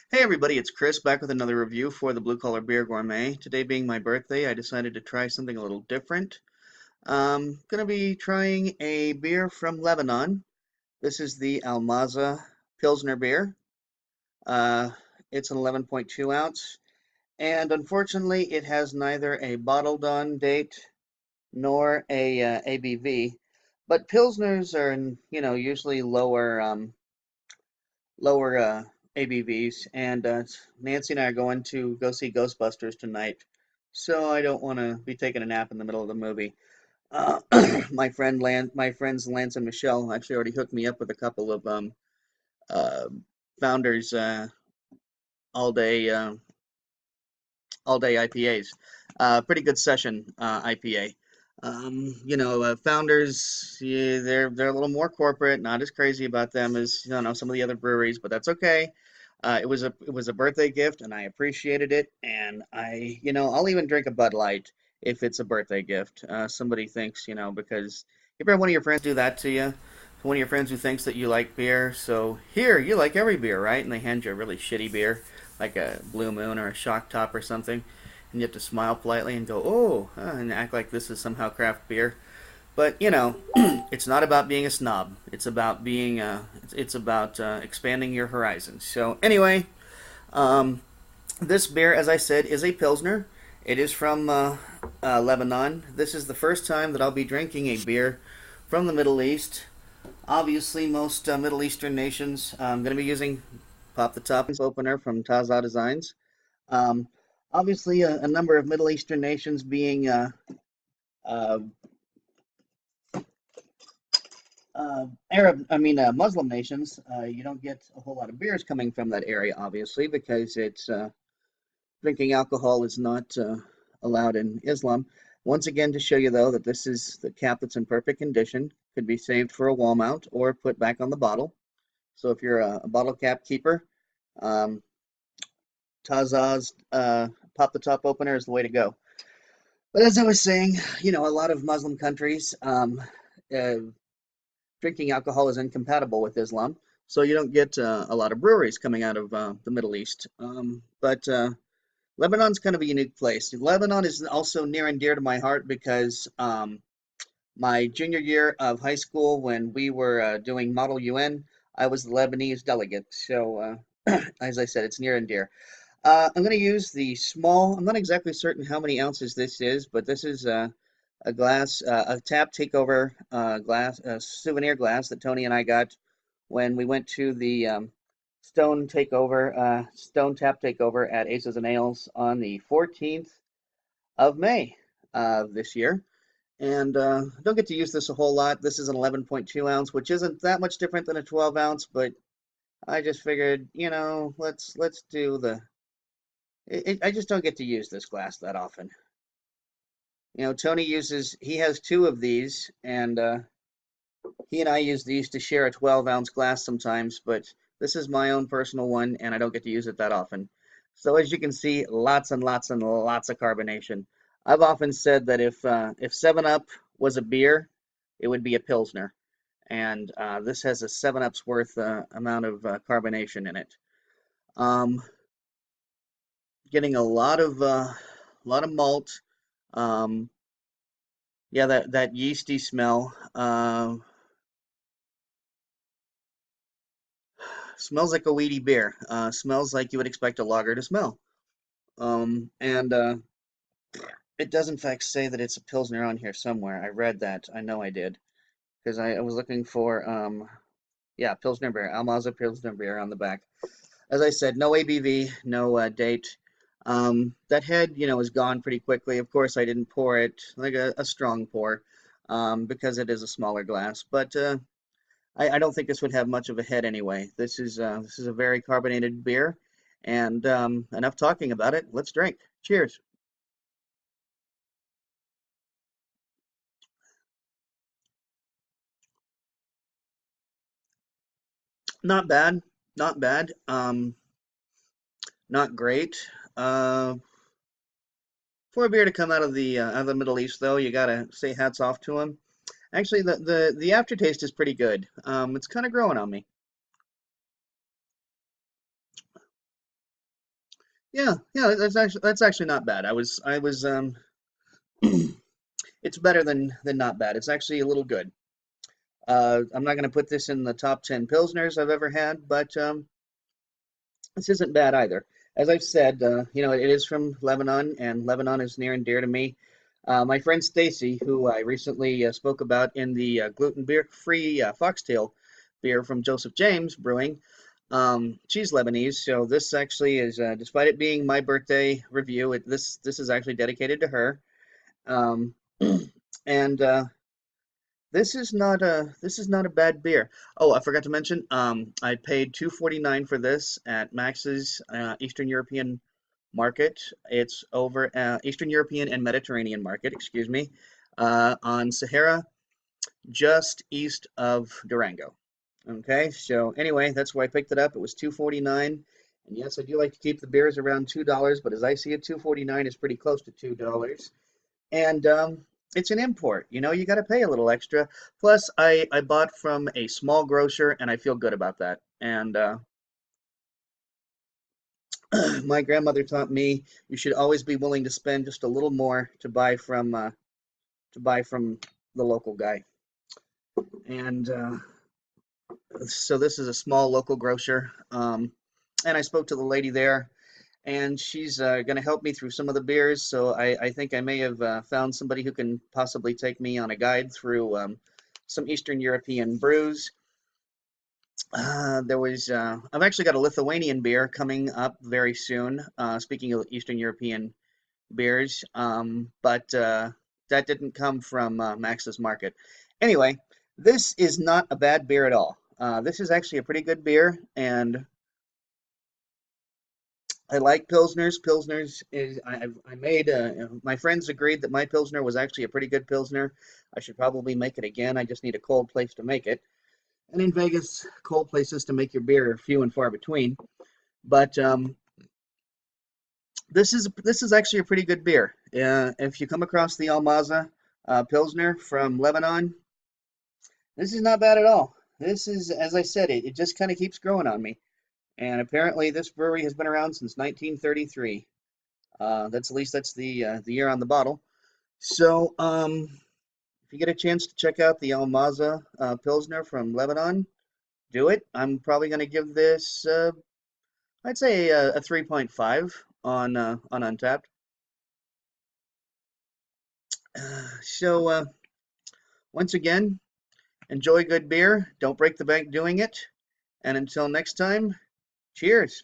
Hey everybody, it's Chris back with another review for the Blue Collar Beer Gourmet. Today being my birthday, I decided to try something a little different. Gonna be trying a beer from Lebanon. This is the Almaza Pilsner beer. Uh, it's an 11.2 ounce, and unfortunately, it has neither a bottled on date nor a ABV. But Pilsners are, usually lower ABVs, and Nancy and I are going to go see Ghostbusters tonight, so I don't want to be taking a nap in the middle of the movie. Uh, my friends Lance and Michelle actually already hooked me up with a couple of uh, Founders all day uh, all day IPAs. Pretty good session IPA. Founders, yeah, they're a little more corporate, not as crazy about them as some of the other breweries, but that's okay. It was a birthday gift, and I appreciated it. And I'll even drink a Bud Light if it's a birthday gift. Somebody thinks, because you ever one of your friends do that to you, one of your friends who thinks that you like beer. So here, you like every beer, right? And they hand you a really shitty beer, like a Blue Moon or a Shock Top or something, and you have to smile politely and go, "Oh," and act like this is somehow craft beer. But it's not about being a snob. It's about expanding your horizons. So anyway, um, this beer, as I said, is a pilsner. It is from Lebanon. This is the first time that I'll be drinking a beer from the Middle East. Obviously, most Middle Eastern nations. I'm going to be using Pop the Top opener from Taza Designs. Um, Obviously, a number of Middle Eastern nations being uh, Muslim nations, you don't get a whole lot of beers coming from that area, obviously, because it's drinking alcohol is not allowed in Islam. Once again, to show you though that this is the cap that's in perfect condition, could be saved for a wall mount or put back on the bottle. So if you're a bottle cap keeper, um, Taz's pop the top opener is the way to go. But as I was saying, a lot of Muslim countries, uh, drinking alcohol is incompatible with Islam, so you don't get a lot of breweries coming out of the Middle East. But Lebanon's kind of a unique place. Lebanon is also near and dear to my heart because my junior year of high school, when we were doing Model UN, I was the Lebanese delegate. So, as I said, it's near and dear. I'm going to use the small, I'm not exactly certain how many ounces this is, but this is a glass, a tap takeover glass, a souvenir glass that Tony and I got when we went to the Stone Tap Takeover at Aces and Ales on the 14th of May this year. And don't get to use this a whole lot. This is an 11.2 ounce, which isn't that much different than a 12 ounce, but I just figured, let's do the. I just don't get to use this glass that often. Tony he has two of these, and he and I use these to share a 12-ounce glass sometimes, but this is my own personal one, and I don't get to use it that often. So as you can see, lots and lots and lots of carbonation. I've often said that if 7 Up was a beer, it would be a Pilsner, and this has a 7 Up's worth amount of carbonation in it. Um, Getting a lot of malt. Um, yeah, that yeasty smell. Smells like a weedy beer. Smells like you would expect a lager to smell. And It does in fact say that it's a Pilsner on here somewhere. I read that. I know I did. Because I was looking for, yeah, Pilsner beer. Almaza Pilsner beer on the back. As I said, no ABV, no date. That head, is gone pretty quickly. Of course, I didn't pour it like a strong pour because it is a smaller glass. But I don't think this would have much of a head anyway. This is a very carbonated beer, and enough talking about it. Let's drink. Cheers. Not bad, not bad. Not great. Uh, for a beer to come out of the Middle East, though, you gotta say hats off to them. Actually, the aftertaste is pretty good. It's kind of growing on me. Yeah, that's actually not bad. It's better than not bad. It's actually a little good. I'm not going to put this in the top 10 Pilsners I've ever had, but this isn't bad either. As I've said, it is from Lebanon, and Lebanon is near and dear to me. My friend Stacy, who I recently spoke about in the gluten beer free foxtail beer from Joseph James Brewing, she's Lebanese, so this actually is, despite it being my birthday review, this is actually dedicated to her. Um, and this is not a bad beer. Oh, I forgot to mention, I paid $2.49 for this at Max's Eastern European Market. It's over Eastern European and Mediterranean Market, excuse me, on Sahara, just east of Durango. Okay, so anyway, that's where I picked it up. It was $2.49. And yes, I do like to keep the beers around $2, but as I see it, $2.49 is pretty close to $2. And it's an import. You got to pay a little extra. Plus, I bought from a small grocer, and I feel good about that. And my grandmother taught me you should always be willing to spend just a little more to buy from the local guy. And so this is a small local grocer. And I spoke to the lady there, and she's going to help me through some of the beers. So I think I may have found somebody who can possibly take me on a guide through some Eastern European brews. I've actually got a Lithuanian beer coming up very soon. Speaking of Eastern European beers, but that didn't come from Max's Market. Anyway, this is not a bad beer at all. This is actually a pretty good beer, and I like Pilsners. Pilsners is I made my friends agreed that my Pilsner was actually a pretty good Pilsner. I should probably make it again. I just need a cold place to make it. And in Vegas, cold places to make your beer are few and far between. But this is actually a pretty good beer. If you come across the Almaza Pilsner from Lebanon, this is not bad at all. This is, as I said, it just kind of keeps growing on me. And apparently, this brewery has been around since 1933. That's at least that's the year on the bottle. So, if you get a chance to check out the Almaza Pilsner from Lebanon, do it. I'm probably going to give this, I'd say a 3.5 on Untapped. So, once again, enjoy good beer. Don't break the bank doing it. And until next time, cheers.